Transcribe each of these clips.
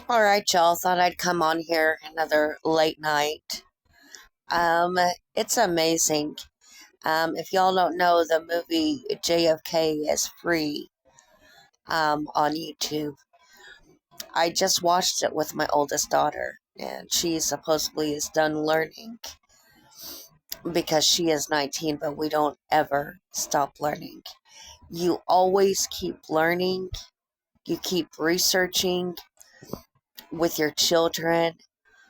All right, y'all. Thought I'd come on here another late night. Um, it's amazing. If y'all don't know, the movie JFK is free on YouTube. I just watched it with my oldest daughter, and she supposedly is done learning because she is 19, but we don't ever stop learning. You always keep learning, you keep researching with your children,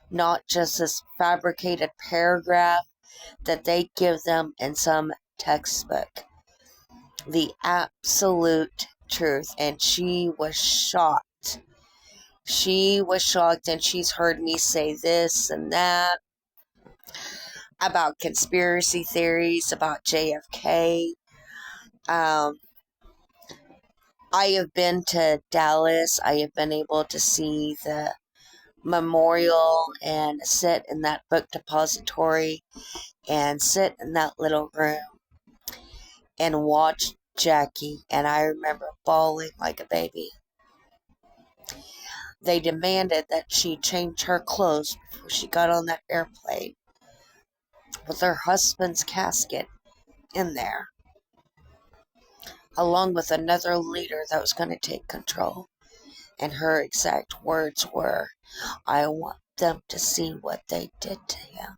not just this fabricated paragraph that they give them in some textbook. The absolute truth. And she was shocked. She was shocked, and she's heard me say this and that about conspiracy theories, about JFK. Um, I have been to Dallas. I have been able to see the memorial and sit in that book depository and sit in that little room and watch Jackie, and I remember bawling like a baby. They demanded that she change her clothes before she got on that airplane with her husband's casket in there, along with another leader that was going to take control. And her exact words were, "I want them to see what they did to him."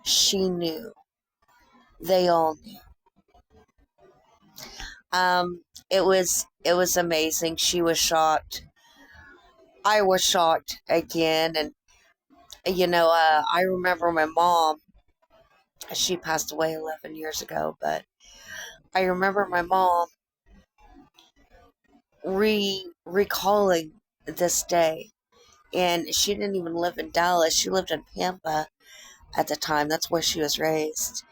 She knew. They all knew. It was amazing. She was shocked. I was shocked again, and I remember my mom. She passed away 11 years ago, but I remember my mom recalling this day, and she didn't even live in Dallas. She lived in Pampa at the time. That's where she was raised,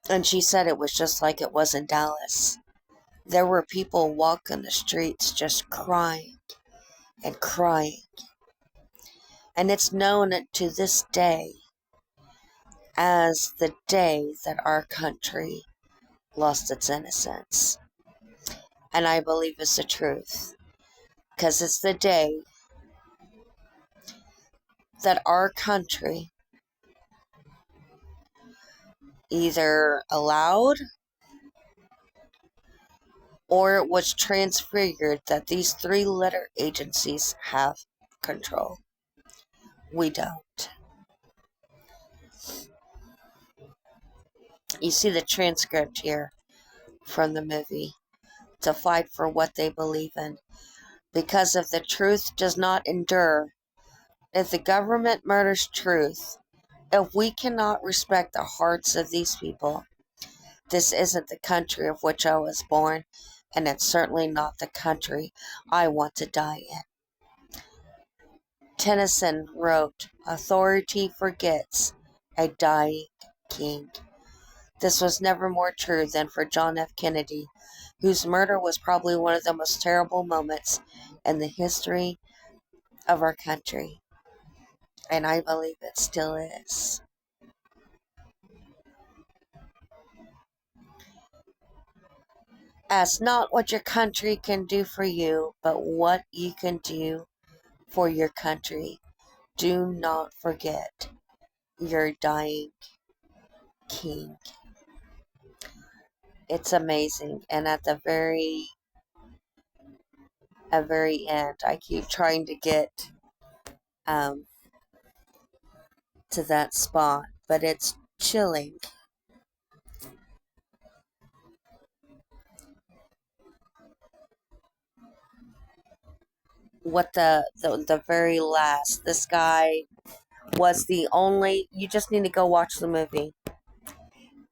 and she said it was just like it was in Dallas. There were people walking the streets just crying and crying. And it's known to this day as the day that our country lost its innocence. And I believe it's the truth. Because it's the day that our country either allowed or it was transfigured that these three-letter agencies have control. We don't. You see the transcript here from the movie. To fight for what they believe in. Because if the truth does not endure, if the government murders truth, if we cannot respect the hearts of these people, this isn't the country of which I was born, and it's certainly not the country I want to die in. Tennyson wrote, "Authority forgets a dying king." This was never more true than for John F. Kennedy, whose murder was probably one of the most terrible moments in the history of our country. And I believe it still is. Ask not what your country can do for you, but what you can do for your country. Do not forget your dying king. It's amazing. And at the very end, I keep trying to get to that spot, but it's chilling. What the very last, this guy was the only, you just need to go watch the movie.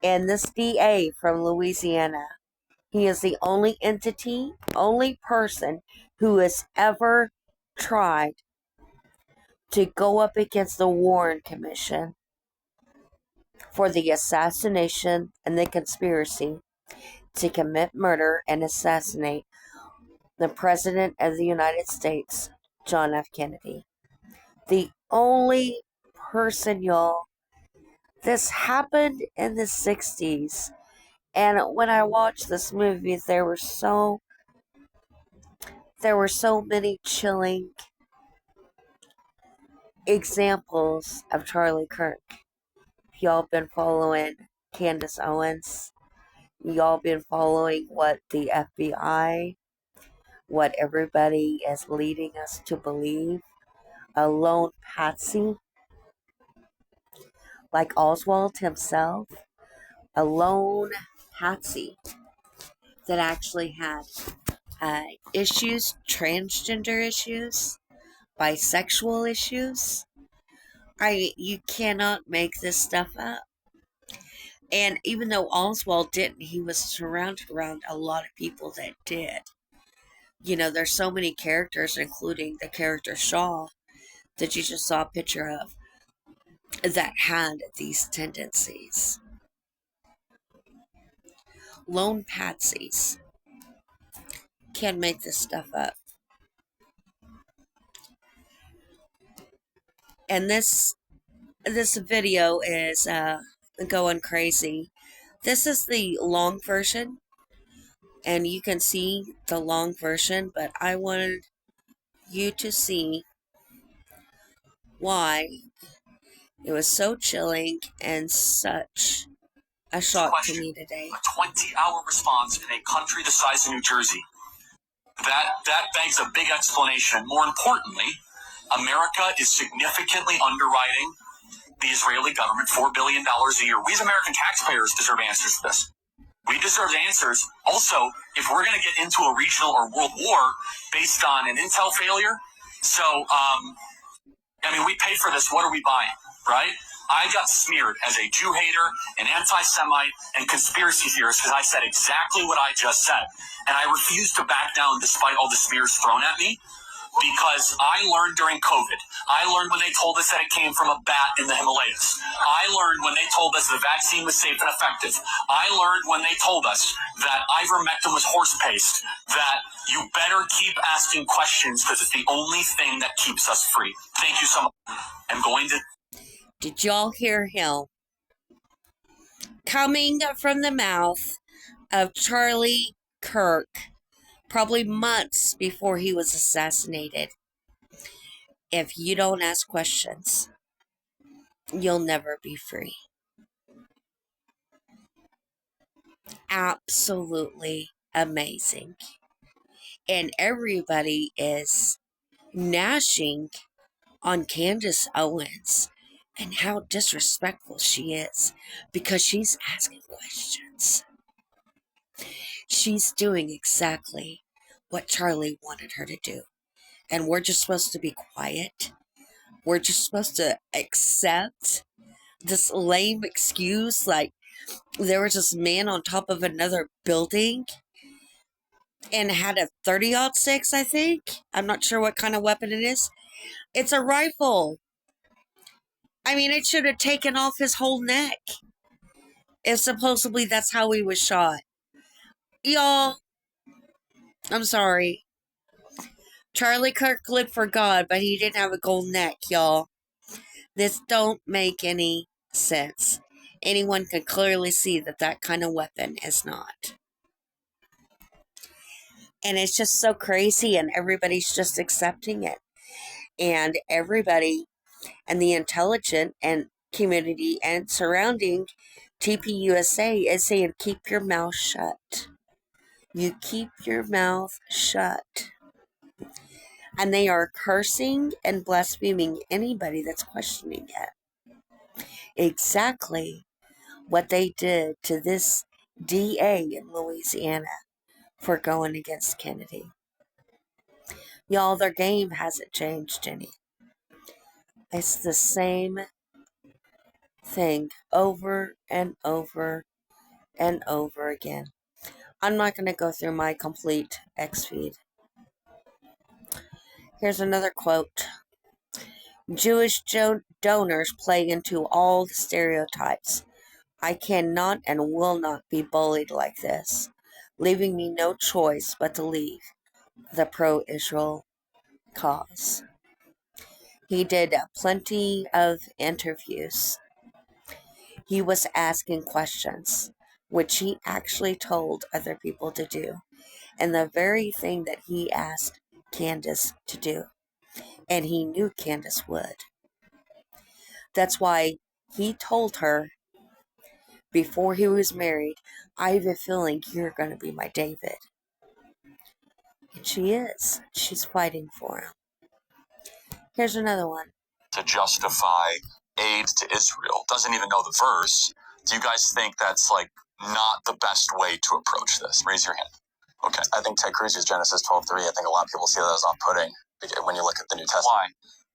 And this DA from Louisiana, he is the only entity, only person who has ever tried to go up against the Warren Commission for the assassination and the conspiracy to commit murder and assassinate the President of the United States, John F. Kennedy. The only person, y'all. This happened in the 60s. And when I watched this movie, there were so There were so many chilling examples of Charlie Kirk. Y'all been following Candace Owens. Y'all been following what the FBI, what everybody is leading us to believe. A lone patsy, like Oswald himself. A lone patsy that actually had issues, transgender issues, bisexual issues. You cannot make this stuff up. And even though Oswald didn't, he was surrounded around a lot of people that did. You know, there's so many characters, including the character Shaw, that you just saw a picture of, that had these tendencies. Lone patsies can make this stuff up. And this video is going crazy. This is the long version, and you can see the long version, but I wanted you to see why it was so chilling and such a shock to me today. A 20-hour response in a country the size of New Jersey. That begs a big explanation. More importantly, America is significantly underwriting the Israeli government $4 billion a year. We as American taxpayers deserve answers to this. We deserve answers. Also, if we're going to get into a regional or world war based on an intel failure, we pay for this. What are we buying, right? I got smeared as a Jew hater, an anti-Semite, and conspiracy theorist because I said exactly what I just said. And I refused to back down despite all the smears thrown at me, because I learned during COVID. I learned when they told us that it came from a bat in the Himalayas. I learned when they told us the vaccine was safe and effective. I learned when they told us that ivermectin was horse paste, that you better keep asking questions because it's the only thing that keeps us free. Thank you so much. I'm going to... Did y'all hear him? Coming from the mouth of Charlie Kirk, probably months before he was assassinated. If you don't ask questions, you'll never be free. Absolutely amazing. And everybody is gnashing on Candace Owens and how disrespectful she is, because she's asking questions. She's doing exactly what Charlie wanted her to do. And we're just supposed to be quiet. We're just supposed to accept this lame excuse, like there was this man on top of another building and had a 30-06, I think. I'm not sure what kind of weapon it is. It's a rifle. I mean, it should have taken off his whole neck. If supposedly that's how he was shot. Y'all, I'm sorry. Charlie Kirk lived for God, but he didn't have a gold neck, y'all. This don't make any sense. Anyone can clearly see that that kind of weapon is not. And it's just so crazy, and everybody's just accepting it. And everybody and the intelligent and community and surrounding TPUSA is saying, keep your mouth shut. You keep your mouth shut. And they are cursing and blaspheming anybody that's questioning it. Exactly what they did to this DA in Louisiana for going against Kennedy. Y'all, their game hasn't changed any. It's the same thing over and over and over again. I'm not going to go through my complete X feed. Here's another quote. Jewish donors play into all the stereotypes. I cannot and will not be bullied like this, leaving me no choice but to leave the pro-Israel cause. He did plenty of interviews. He was asking questions, which he actually told other people to do. And the very thing that he asked Candace to do. And he knew Candace would. That's why he told her before he was married, I have a feeling you're going to be my David. And she is. She's fighting for him. Here's another one. To justify aid to Israel. Doesn't even know the verse. Do you guys think that's like not the best way to approach this? Raise your hand. Okay. I think Ted Cruz's Genesis 12:3, I think a lot of people see that as off-putting when you look at the New Testament. Why?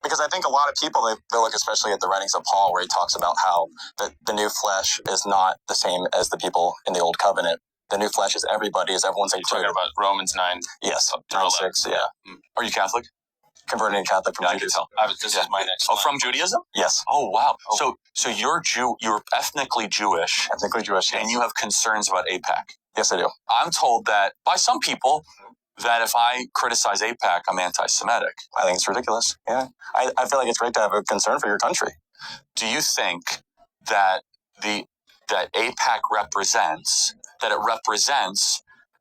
Because I think a lot of people, they look especially at the writings of Paul where he talks about how the new flesh is not the same as the people in the old covenant. The new flesh is everybody, is everyone's included. You're talking about Romans 9? Yes, 9:6, yeah. Are you Catholic? Converted Catholic from Judaism. This is my next. Oh, from Judaism? Yes. Oh, wow. Oh. So you're you're ethnically Jewish. Ethnically Jewish, yes. And you have concerns about AIPAC. Yes, I do. I'm told that by some people that if I criticize AIPAC, I'm anti-Semitic. I think it's ridiculous. Yeah. I feel like it's great to have a concern for your country. Do you think that that AIPAC represents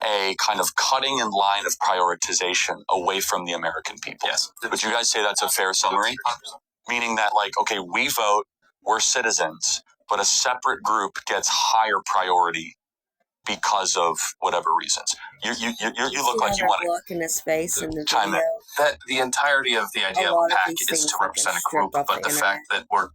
a kind of cutting in line of prioritization away from the American people? Yes. Would you guys say that's a fair summary? Meaning that, like, okay, we vote, we're citizens, but a separate group gets higher priority because of whatever reasons. You look like you want to look in his face in the chime in. video. That the entirety of the idea of a PAC is to represent a group, but the fact that we're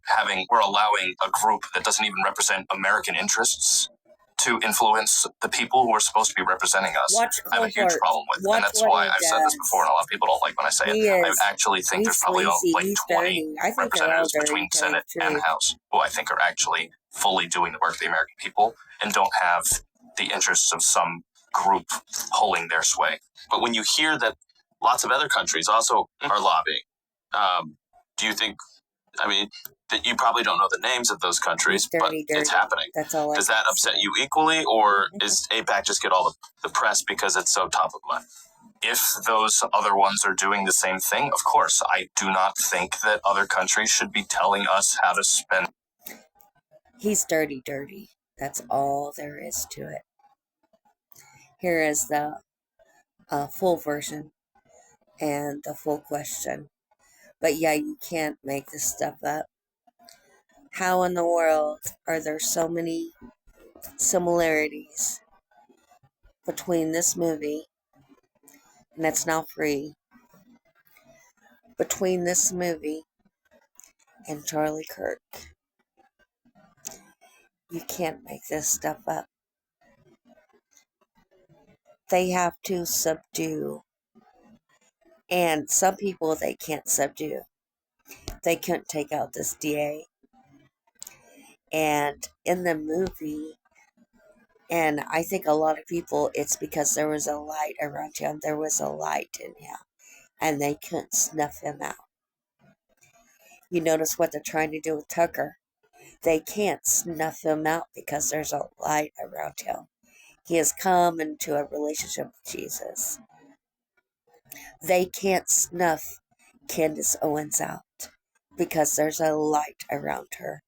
allowing a group that doesn't even represent American interests to influence the people who are supposed to be representing us, I have a huge problem with. And that's why I've said this before, and a lot of people don't like when I say it. I actually think there's probably like 20 representatives between Senate and House who I think are actually fully doing the work of the American people and don't have the interests of some group pulling their sway. But when you hear that lots of other countries also are lobbying, do you think, that you probably don't know the names of those countries, but it's happening. That's all. Does that upset you equally, or is AIPAC just get all the press because it's so top of mind? If those other ones are doing the same thing, of course, I do not think that other countries should be telling us how to spend. He's dirty. That's all there is to it. Here is the full version and the full question. But yeah, you can't make this stuff up. How in the world are there so many similarities between this movie, and it's now free, between this movie and Charlie Kirk? You can't make this stuff up. They have to subdue. And some people they can't subdue. They couldn't take out this DA. And in the movie, and I think a lot of people, it's because there was a light around him. There was a light in him. And they couldn't snuff him out. You notice what they're trying to do with Tucker. They can't snuff him out because there's a light around him. He has come into a relationship with Jesus. They can't snuff Candace Owens out because there's a light around her.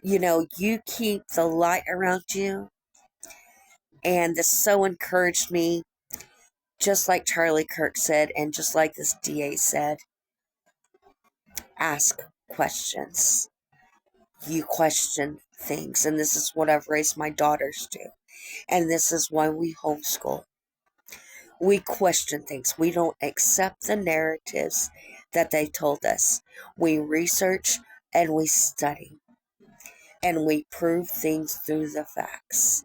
You know, you keep the light around you. And this so encouraged me, just like Charlie Kirk said, and just like this DA said, ask questions. You question things, and this is what I've raised my daughters to. And this is why we homeschool. We question things. We don't accept the narratives that they told us. We research and we study. And we prove things through the facts.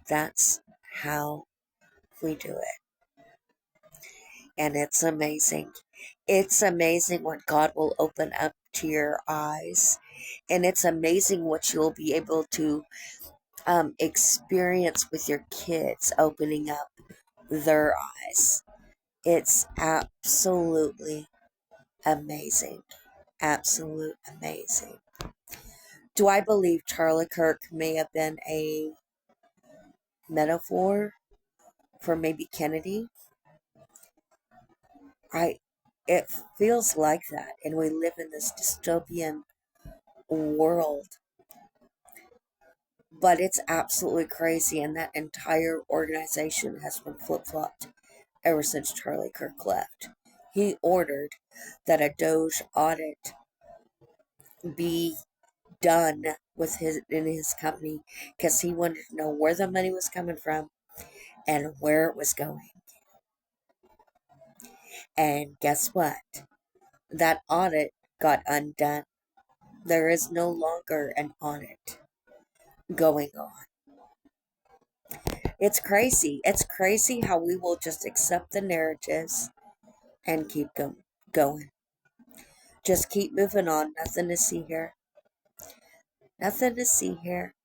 That's how we do it. And it's amazing. It's amazing what God will open up to your eyes. And it's amazing what you'll be able to experience with your kids opening up their eyes. It's absolutely amazing. Absolute amazing. Do I believe Charlie Kirk may have been a metaphor for maybe Kennedy? It feels like that, and we live in this dystopian world. But it's absolutely crazy, and that entire organization has been flip-flopped ever since Charlie Kirk left. He ordered that a Doge audit be done in his company because he wanted to know where the money was coming from and where it was going. And guess what? That audit got undone. There is no longer an audit going on. It's crazy. It's crazy how we will just accept the narratives and keep going. Just keep moving on. Nothing to see here. Nothing to see here.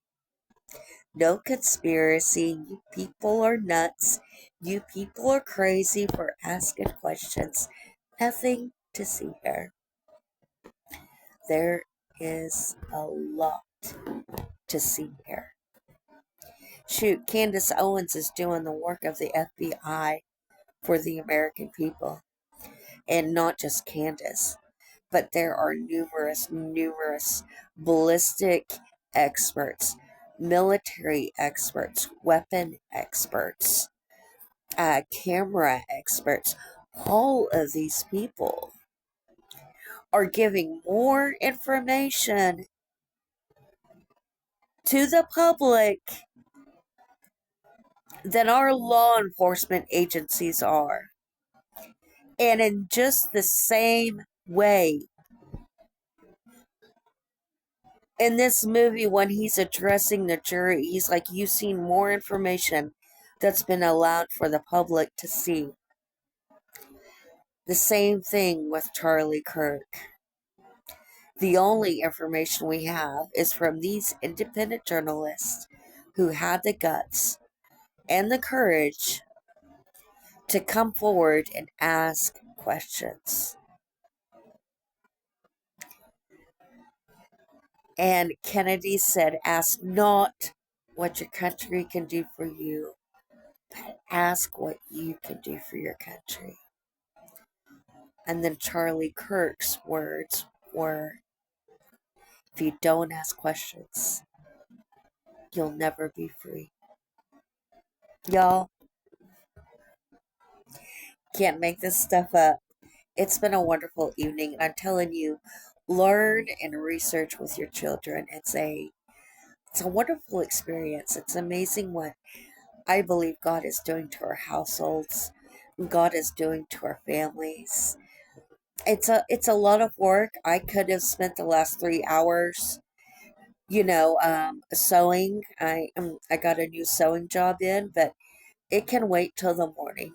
No conspiracy. You people are nuts. You people are crazy for asking questions. Nothing to see here. There is a lot to see here. Shoot, Candace Owens is doing the work of the FBI for the American people. And not just Candace, but there are numerous ballistic experts, military experts, weapon experts, camera experts. All of these people are giving more information to the public than our law enforcement agencies are. And in just the same way, in this movie, when he's addressing the jury, he's like, you've seen more information that's been allowed for the public to see. The same thing with Charlie Kirk. The only information we have is from these independent journalists who had the guts and the courage to come forward and ask questions. And Kennedy said, ask not what your country can do for you, but ask what you can do for your country. And then Charlie Kirk's words were, if you don't ask questions, you'll never be free. Y'all, can't make this stuff up. It's been a wonderful evening. I'm telling you, learn and research with your children. It's a wonderful experience. It's amazing what I believe God is doing to our households. God is doing to our families. It's a lot of work. I could have spent the last 3 hours, sewing. I got a new sewing job in, but it can wait till the morning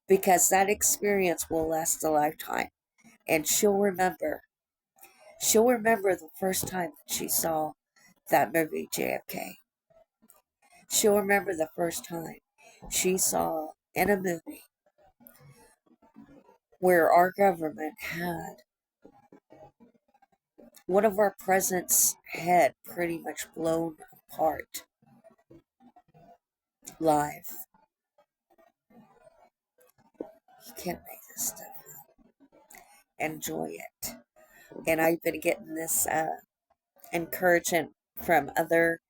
because that experience will last a lifetime. And she'll remember the first time she saw that movie, JFK. She'll remember the first time she saw in a movie where our government had one of our president's head pretty much blown apart live. You can't make this stuff up. Enjoy it. And I've been getting this encouragement from other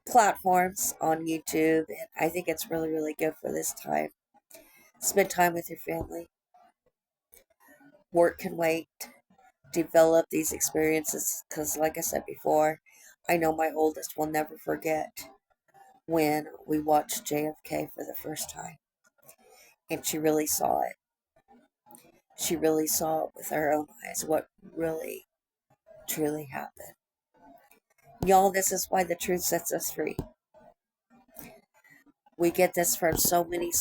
platforms on YouTube, and I think it's really, really good for this time. Spend time with your family. Work can wait. Develop these experiences because, like I said before, I know my oldest will never forget when we watched JFK for the first time. And she really saw it. She really saw it with her own eyes what really, truly happened. Y'all, this is why the truth sets us free. We get this from so many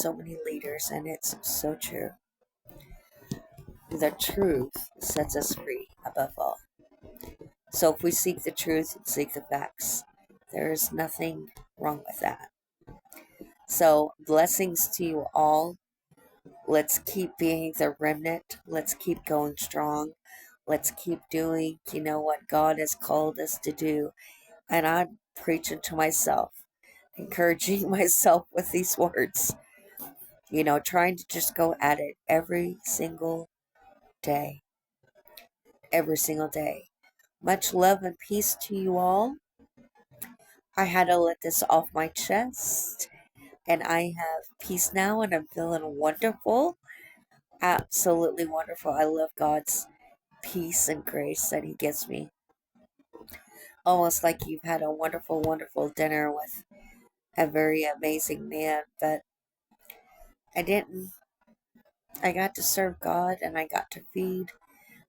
leaders, and it's so true. The truth sets us free above all. So if we seek the truth and seek the facts, there is nothing wrong with that. So blessings to you all. Let's keep being the remnant. Let's keep going strong. Let's keep doing, what God has called us to do. And I'm preaching to myself, encouraging myself with these words. Trying to just go at it every single day. Every single day. Much love and peace to you all. I had to let this off my chest. and I have peace now, and I'm feeling wonderful. Absolutely wonderful. I love God's peace and grace that He gives me. Almost like you've had a wonderful, wonderful dinner with a very amazing man, but I didn't. I got to serve God and I got to feed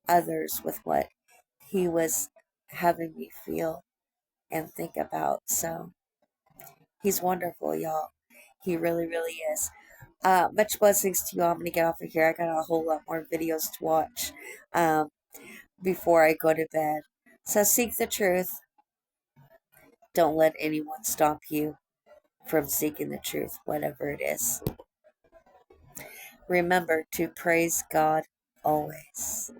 others with what He was having me feel and think about. So He's wonderful, y'all. He really, really is. Much blessings to you all. I'm going to get off of here. I got a whole lot more videos to watch um, before I go to bed. So seek the truth. Don't let anyone stop you from seeking the truth, whatever it is. Remember to praise God always.